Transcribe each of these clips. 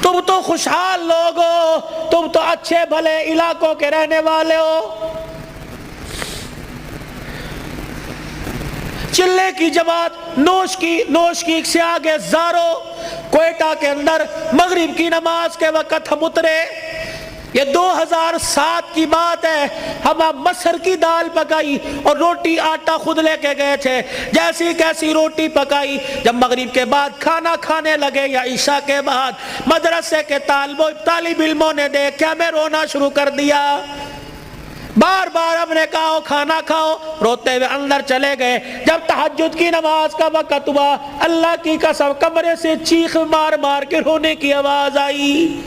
تم تو خوشحال لوگ ہو، تم تو اچھے بھلے علاقوں کے رہنے والے ہو۔ چلے کی جماعت نوش کی سے آگے زارو، کوئٹہ کے اندر مغرب کی نماز کے وقت ہم اترے، یہ 2007 کی بات ہے، ہم مسر کی دال پکائی اور روٹی آٹا خود لے کے گئے تھے، جیسی کیسی روٹی پکائی، جب مغرب کے بعد کھانا کھانے لگے یا عشاء کے بعد مدرسے کے طالب علموں نے دیکھ کے ہمیں رونا شروع کر دیا، بار بار ہم نے کہا کھانا کھاؤ، روتے ہوئے اندر چلے گئے۔ جب تہجد کی نماز کا وقت ہوا، اللہ کی قسم کمرے سے چیخ مار مار کے رونے کی آواز آئی۔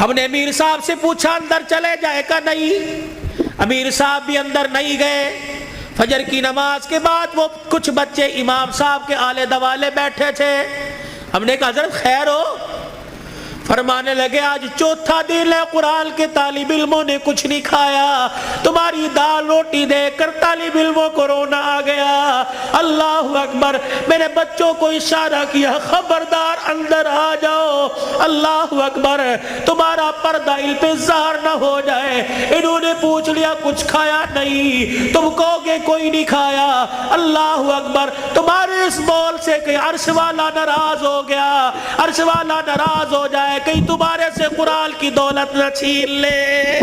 ہم نے امیر صاحب سے پوچھا اندر چلے جائے کا نہیں، امیر صاحب بھی اندر نہیں گئے۔ فجر کی نماز کے بعد وہ کچھ بچے امام صاحب کے آلے دوالے بیٹھے تھے، ہم نے کہا حضرت خیر ہو؟ فرمانے لگے آج چوتھا دن ہے قرآن کے طالب علموں نے کچھ نہیں کھایا، تمہاری دال روٹی دیکھ کر طالب علموں کو رونا آ گیا۔ اللہ اکبر، میرے بچوں کو اشارہ کیا خبردار اندر آ جاؤ، اللہ اکبر، تمہارا پردہ علم پہ ظاہر نہ ہو جائے۔ انہوں نے پوچھ لیا کچھ کھایا نہیں، تم کہو گے کوئی نہیں کھایا، اللہ اکبر، تمہارے اس بول سے کہ عرش والا ناراض ہو گیا، عرش والا ناراض ہو جائے، کہیں تمہارے سے قرآن کی دولت نہ چھین لے۔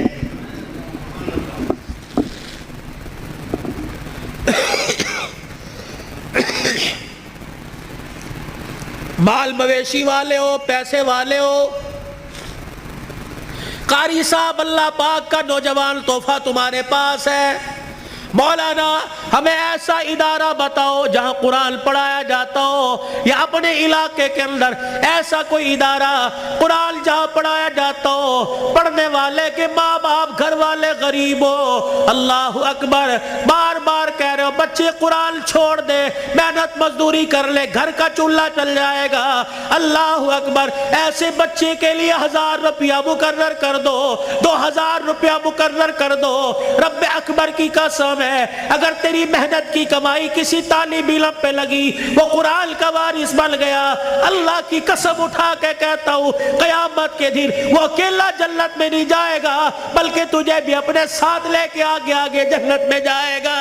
مال مویشی والے ہو، پیسے والے ہو، قاری صاحب اللہ پاک کا نوجوان تحفہ تمہارے پاس ہے، مولانا ہمیں ایسا ادارہ بتاؤ جہاں قرآن پڑھایا جاتا ہو، یا اپنے علاقے کے اندر ایسا کوئی ادارہ قرآن جہاں پڑھایا جاتا ہو، پڑھنے والے کے ماں باپ گھر والے غریب ہو۔ اللہ اکبر، بار بار کہہ رہے ہو بچے قرآن چھوڑ دے، محنت مزدوری کر لے، گھر کا چولہا چل جائے گا، اللہ اکبر، ایسے بچے کے لیے 1000 روپیہ مقرر کر دو، 2000 روپیہ مقرر کر دو۔ رب اکبر کی قسم ہے، اگر تیری محنت کی کمائی کسی طالب علم پہ لگی، وہ قرآن کا وارث بن گیا، اللہ کی قسم اٹھا کے کہتا ہوں قیامت کے دن وہ اکیلا جنت میں نہیں جائے گا، بلکہ تجھے بھی اپنے ساتھ لے کے آگے آگے جنت میں جائے گا۔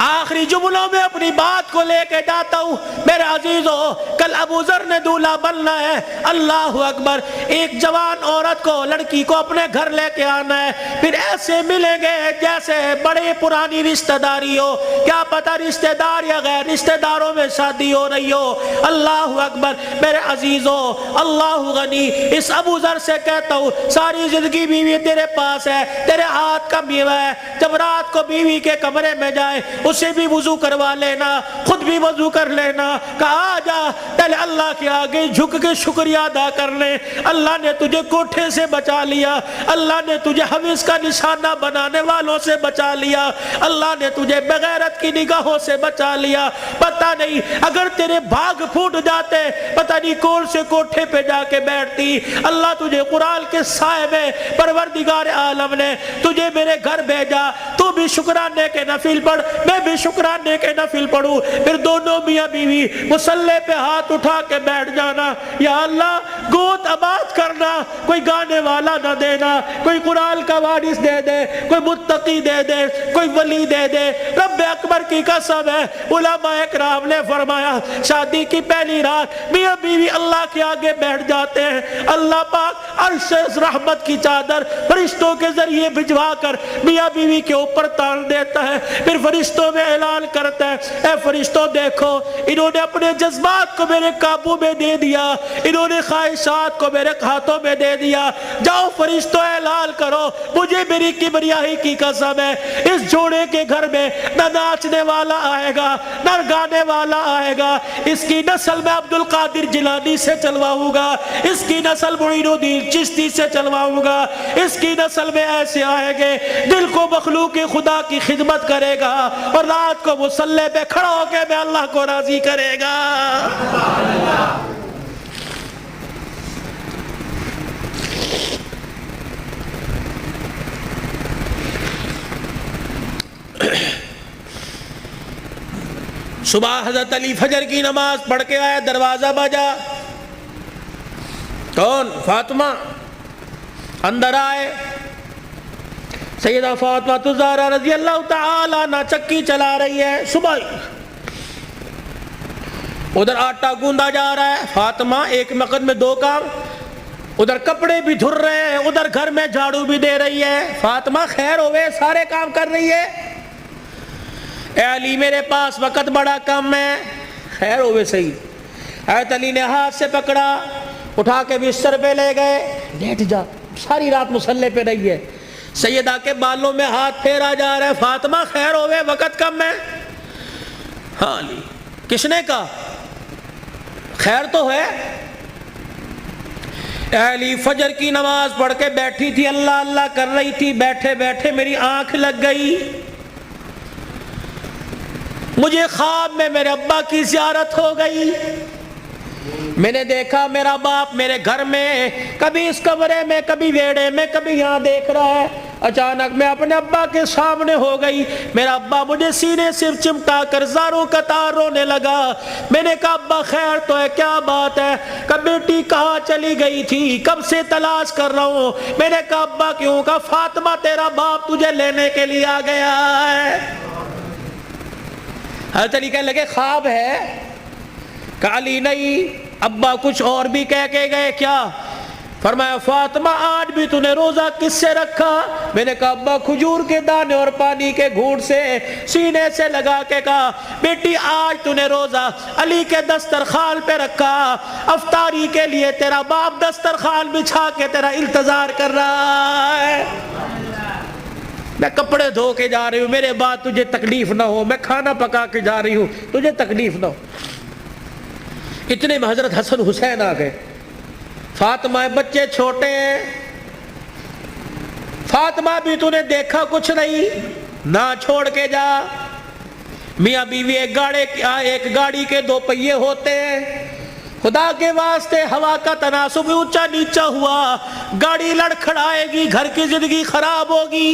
آخری جملوں میں اپنی بات کو لے کے جاتا ہوں، میرے عزیزو، کل ابو ذر نے دولہا بننا ہے، اللہ اکبر، ایک جوان عورت کو، لڑکی کو اپنے گھر لے کے آنا ہے، پھر ایسے ملیں گے جیسے بڑے پرانی رشتہ داری ہو، کیا پتہ رشتہ دار یا غیر رشتہ داروں میں شادی ہو رہی ہو، اللہ اکبر، میرے عزیزو، اللہ غنی، اس ابو ذر سے کہتا ہوں ساری زندگی بیوی تیرے پاس ہے، تیرے ہاتھ کا میوہ ہے، جب رات کو بیوی کے کمرے میں جائے اسے بھی وضو کروا لینا، خود بھی وضو کر لینا، کہا آ جا پہلے اللہ کے آگے جھک کے شکریہ ادا کر لے، اللہ نے تجھے کوٹھے سے بچا لیا، اللہ نے تجھے حوث کا نشانہ بنانے والوں سے بچا لیا، اللہ نے تجھے بغیرت کی نگاہوں سے بچا لیا، پتہ نہیں اگر تیرے بھاگ پھوٹ جاتے پتہ نہیں کون سے کوٹھے پہ جا کے بیٹھتی۔ اللہ تجھے قرآن کے سائے میں پروردگار عالم نے تجھے میرے گھر بھیجا، تو بھی شکرانے کے نفل پڑھ، میں بھی شکرانے کے نفل پڑھوں، پھر دونوں میاں بیوی مصلی پہ ہاتھ اٹھا کے بیٹھ جانا، یا اللہ گود آباد کرنا، کوئی گانے والا نہ دینا، کوئی قرآن کا وارث دے دے، کوئی متقی دے دے، کوئی ولی دے دے۔ رب اکبر کی قسم ہے، علماء اکرام نے فرمایا شادی کی پہلی رات میاں بیوی اللہ کے آگے بیٹھ جاتے ہیں، اللہ پاک عرش سے رحمت کی چادر فرشتوں کے ذریعے بھجوا کر میاں بیوی کے اوپر تان دیتا ہے، پھر فرشتوں میں اعلان کرتا ہے اے فرشتوں دیکھو انہوں نے اپنے جذبات کو میرے قابو میں دے دیا، انہوں نے خواہشات کو میرے ہاتھوں میں دے دیا، جاؤ فرشتوں اعلان کرو مجھے میری کبریائی کی قسم ہے اس جوڑے کے گھر میں نہ ناچنے والا آئے گا نہ گانے والا آئے گا، اس کی نسل میں عبد القادر جیلانی سے چلواؤں گا، اس کی نسل معین الدین چشتی سے چلواؤں گا، اس کی نسل میں ایسے آئیں گے دل کو مخلوق خدا کی خدمت کرے گا اور رات کو مصلی پہ کھڑا ہو کے میں اللہ کو راضی کرے گا۔ صبح حضرت علی فجر کی نماز پڑھ کے آئے، دروازہ بجا، کون؟ فاطمہ۔ اندر آئے، سیدہ فاطمہ الزہرا رضی اللہ تعالی عنہ چکی چلا رہی ہے، صبح ادھر آٹا گوندا جا رہا ہے، فاطمہ ایک وقت میں دو کام، ادھر کپڑے بھی دھر رہے ہیں، ادھر گھر میں جھاڑو بھی دے رہی ہے۔ فاطمہ خیر ہوئے، سارے کام کر رہی ہے۔ اے علی میرے پاس وقت بڑا کم ہے، خیر ہوئے صحیح۔ حضرت علی نے ہاتھ سے پکڑا، اٹھا کے بستر پہ لے گئے، لیٹ جا، ساری رات مصلے پہ رہی ہے۔ سیدہ کے بالوں میں ہاتھ پھیرا جا رہا ہے، فاطمہ خیر ہوئے، وقت کم ہے۔ ہاں علی، کس نے کہا؟ خیر تو ہے۔ اے علی فجر کی نماز پڑھ کے بیٹھی تھی، اللہ اللہ کر رہی تھی، بیٹھے بیٹھے میری آنکھ لگ گئی، مجھے خواب میں میرے ابا کی زیارت ہو گئی، میں نے دیکھا میرا باپ میرے گھر میں، کبھی اس کمرے میں، کبھی ویڑے میں، کبھی یہاں دیکھ رہا ہے۔ اچانک میں اپنے ابا کے سامنے ہو گئی، میرا ابا مجھے سینے سے چمٹا کر زاروں قطار رونے لگا۔ میں نے کہا ابا خیر تو ہے، کیا بات ہے؟ کب بیٹی کہاں چلی گئی تھی، کب سے تلاش کر رہا ہوں۔ میں نے کہا ابا کیوں؟ کہا فاطمہ تیرا باپ تجھے لینے کے لیے آ گیا ہے۔ حضرت علی کہنے لگے خواب ہے؟ کہا علی نہیں، ابا کچھ اور بھی کہہ کے گئے کیا؟ فرمایا فاطمہ آج بھی تو نے روزہ کس سے رکھا؟ میں نے کہا ابا کھجور کے دانے اور پانی کے گھونٹ سے، سینے سے لگا کے کہا بیٹی آج تو نے روزہ علی کے دسترخوان پہ رکھا، افطاری کے لیے تیرا باپ دسترخوان بچھا کے تیرا انتظار کر رہا ہے۔ میں کپڑے دھو کے جا رہی ہوں، میرے بعد تجھے تکلیف نہ ہو، میں کھانا پکا کے جا رہی ہوں، تجھے تکلیف نہ ہو۔ اتنے میں حضرت حسن حسین آ گئے۔ فاطمہ بچے چھوٹے ہیں، فاطمہ بھی تو نے دیکھا کچھ نہیں، نہ چھوڑ کے جا۔ میاں بیوی ایک گاڑی کے دو پہیے ہوتے ہیں، خدا کے واسطے ہوا کا تناسب اونچا نیچا ہوا، گاڑی لڑکھڑائے گی، گھر کی زندگی خراب ہوگی۔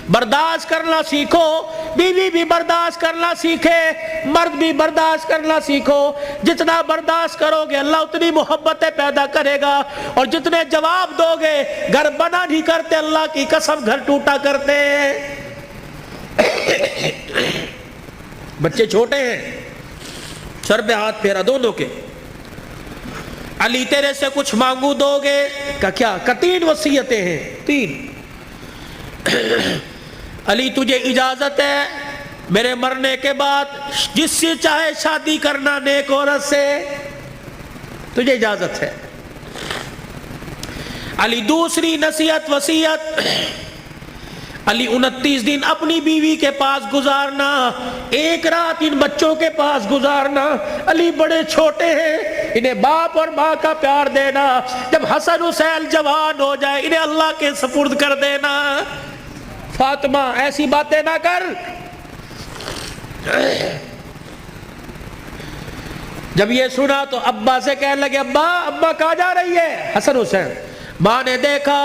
برداشت کرنا سیکھو، بیوی بھی برداشت کرنا سیکھے، مرد بھی برداشت کرنا سیکھو۔ جتنا برداشت کرو گے اللہ اتنی محبتیں پیدا کرے گا، اور جتنے جواب دو گے، گھر بنا نہیں کرتے، اللہ کی قسم گھر ٹوٹا کرتے ہیں۔ بچے چھوٹے ہیں، سر پہ ہاتھ پھیرا دونوں کے۔ علی تیرے سے کچھ مانگو دو گے؟ کہ کیا؟ کہ 3 وصیتیں ہیں، 3۔ علی تجھے اجازت ہے میرے مرنے کے بعد جس سے چاہے شادی کرنا نیک عورت سے، تجھے اجازت ہے۔ علی دوسری نصیحت وصیت، علی 29 دن اپنی بیوی کے پاس گزارنا، 1 رات ان بچوں کے پاس گزارنا۔ علی بڑے چھوٹے ہیں، انہیں باپ اور ماں کا پیار دینا، جب حسن حسین جوان ہو جائے انہیں اللہ کے سپرد کر دینا۔ فاطمہ ایسی باتیں نہ کر۔ جب یہ سنا تو ابا سے کہنے لگے ابا کہاں جا رہی ہے؟ حسن حسین۔ ماں نے دیکھا،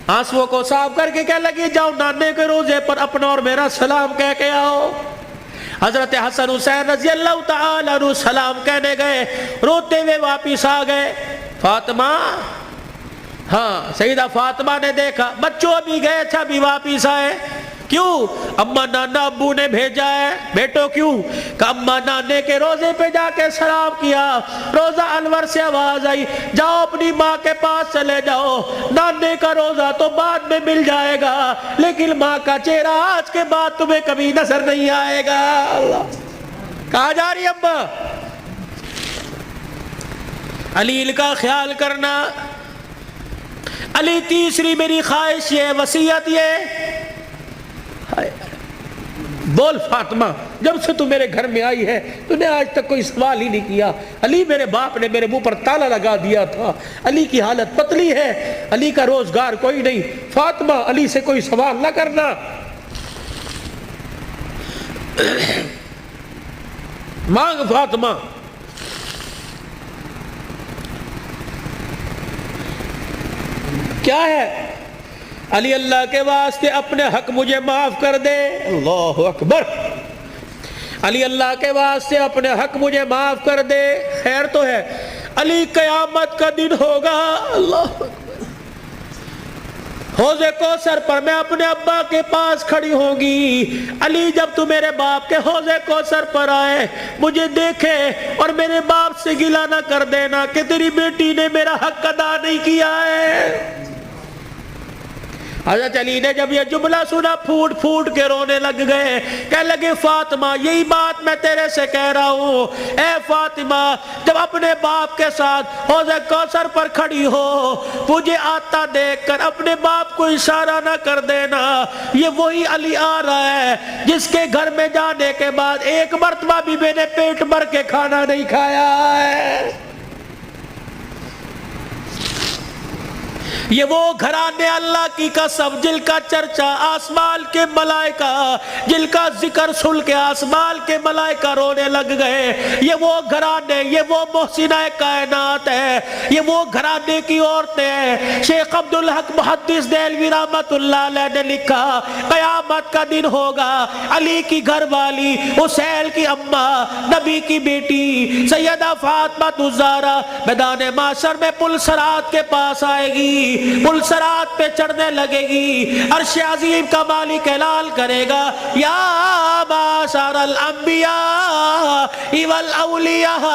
آنسوؤں کو صاف کر کے کہنے لگی جاؤ نانے کے روزے پر اپنا اور میرا سلام کہہ کے آؤ۔ حضرت حسن حسین رضی اللہ تعالی عنہ سلام کہنے گئے، روتے ہوئے واپس آ گئے۔ فاطمہ، ہاں سیدہ فاطمہ نے دیکھا بچوں ابھی گئے تھے ابھی واپس آئے، کیوں؟ اما نانا ابو نے بھیجا ہے۔ بیٹو کیوں؟ کہ اما نانے کے روزے پہ جا کے سلام کیا، روزہ انور سے آواز آئی جاؤ اپنی ماں کے پاس چلے جاؤ، نانے کا روزہ تو بعد میں مل جائے گا لیکن ماں کا چہرہ آج کے بعد تمہیں کبھی نظر نہیں آئے گا۔ اللہ، کہاں جا رہی ابا؟ علی کا خیال کرنا۔ علی تیسری میری خواہش یہ، وصیت یہ، بول فاطمہ جب سے تو میرے گھر میں آئی ہے تو نے آج تک کوئی سوال ہی نہیں کیا۔ علی میرے باپ نے میرے منہ پر تالا لگا دیا تھا، علی کی حالت پتلی ہے، علی کا روزگار کوئی نہیں، فاطمہ علی سے کوئی سوال نہ کرنا۔ مانگ فاطمہ۔ کیا ہے؟ علی اللہ کے واسطے اپنے حق مجھے معاف کر دے۔ اللہ اکبر۔ علی اللہ کے واسطے اپنے حق مجھے معاف کر دے. خیر تو ہے. علی قیامت کا دن ہوگا. اللہ حوض کوثر پر میں اپنے ابا کے پاس کھڑی ہوں گی. علی جب تو میرے باپ کے حوض کوثر پر آئے مجھے دیکھے اور میرے باپ سے گلہ نہ کر دینا کہ تیری بیٹی نے میرا حق ادا نہیں کیا ہے. حضرت علی نے جب یہ جملہ سنا پھوٹ پھوٹ کے رونے لگ گئے. کہنے لگے فاطمہ یہی بات میں تیرے سے کہہ رہا ہوں. اے فاطمہ جب اپنے باپ کے ساتھ حوض کوثر پر کھڑی ہو مجھے آتا دیکھ کر اپنے باپ کو اشارہ نہ کر دینا. یہ وہی علی آ رہا ہے جس کے گھر میں جانے کے بعد ایک مرتبہ بھی میں نے پیٹ بھر کے کھانا نہیں کھایا ہے. یہ وہ گھرانے اللہ کی قسم جن کا چرچا آسمان کے ملائکہ جن کا ذکر سن کے آسمان کے ملائکہ رونے لگ گئے. یہ وہ گھرانے یہ وہ محسنہ کائنات ہے. یہ وہ گھرانے کی عورتیں ہیں. شیخ عبدالحق محدث دہلوی رحمت اللہ علیہ نے لکھا قیامت کا دن ہوگا. علی کی گھر والی حسین کی اماں نبی کی بیٹی سیدہ فاطمہ الزہرا میدان معاشر میں پل صراط کے پاس آئے گی. پل صراط پہ چڑھنے لگے گی. عرش عظیم کا مالک اعلان کرے گا یا معاشر الانبیاء والاولیاء.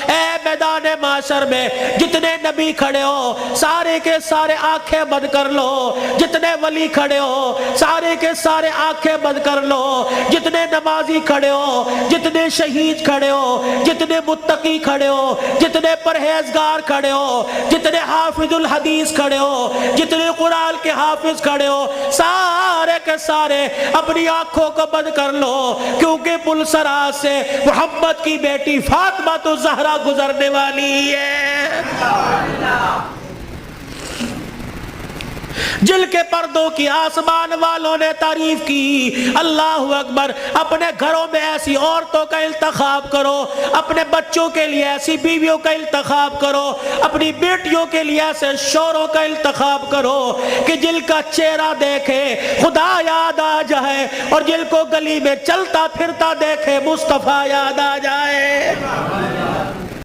اے میدان معاشر میں جتنے نبی کھڑے ہو سارے کے سارے آنکھیں بند کر لو. جتنے ولی کھڑے ہو سارے کے سارے آنکھیں بند کر لو. جتنے نمازی کھڑے ہو جتنے شہید کھڑے ہو جتنے متقی کھڑے ہو جتنے پرہیزگار کھڑے ہو جتنے حافظ الحدیث کھڑے ہو جتنے قرآن کے حافظ کھڑے ہو سارے کے سارے اپنی آنکھوں کو بند کر لو کیونکہ پل صراط سے محمد کی بیٹی فاطمہ الزہرا گزرنے والی ہے. جل کے پردوں کی آسمان والوں نے تعریف کی. اللہ اکبر. اپنے گھروں میں ایسی عورتوں کا انتخاب کرو. اپنے بچوں کے لیے ایسی بیویوں کا انتخاب کرو. اپنی بیٹیوں کے لیے ایسے شوہروں کا انتخاب کرو کہ جل کا چہرہ دیکھے خدا یاد آ جائے اور جل کو گلی میں چلتا پھرتا دیکھے مصطفیٰ یاد آ جائے.